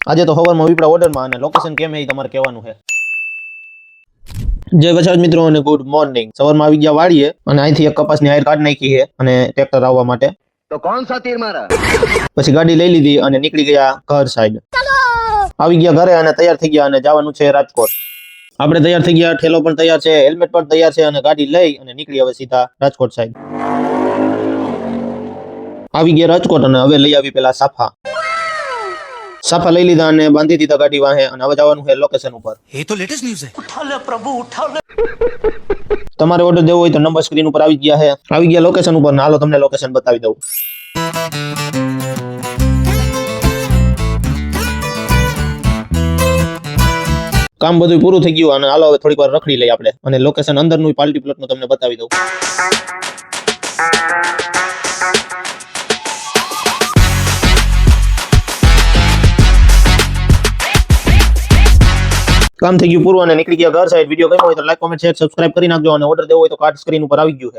આજે તો સવારમાં વિપડા ઓર્ડરમાં અને લોકેશન કેમ હે ઈ તમારે કહેવાનું છે. જય વછાજ મિત્રો અને ગુડ મોર્નિંગ. સવારમાં આવી ગયા વાડીએ અને અહીંથી એક કપાસની આયર કાઢી નાખી છે અને ટ્રેક્ટર આવવા માટે. तो कौन सा तीर मारा? પછી ગાડી લઈ લીધી અને નીકળી ગયા ઘર સાઈડ. આવી ગયા ઘરે અને તૈયાર થઈ ગયા અને જવાનું છે રાજકોટ. આપણે તૈયાર થઈ ગયા, ઠેલો પણ તૈયાર છે, હેલ્મેટ પણ તૈયાર છે અને ગાડી લઈ અને નીકળી હવે સીધા રાજકોટ સાઈડ. આવી ગયા રાજકોટ અને હવે લઈ આવી પેલા સાફા લઈ લીધા અને બાંધી દીધા ગાડી વાહે અને હવે જવાનું છે લોકેશન ઉપર. ये तो लेटेस्ट न्यूज़ है. उठा ले प्रभु उठा ले. તમારે ઓર્ડર દેવો હોય તો નંબર સ્ક્રીન ઉપર આવી ગયા છે. આવી ગયા લોકેશન ઉપર ને હાલો તમને લોકેશન બતાવી દઉં. કામ બધું પૂરું થઈ ગયું અને હાલો હવે થોડીક વાર રખડી લઈ આપણે અને લોકેશન અંદરનું પાર્ટી પ્લોટનું તમને બતાવી દઉં. કામ થઈ ગયું પૂરું અને નીકળી ગયા ઘર સાઈડ. વિડીયો ગમ્યો હોય તો લાઈક, કોમેન્ટ, શેર, સબસ્ક્રાઇબ કરી નાખજો અને ઓર્ડર દેવો હોય તો કાર્ડ સ્ક્રીન ઉપર આવી ગયું છે.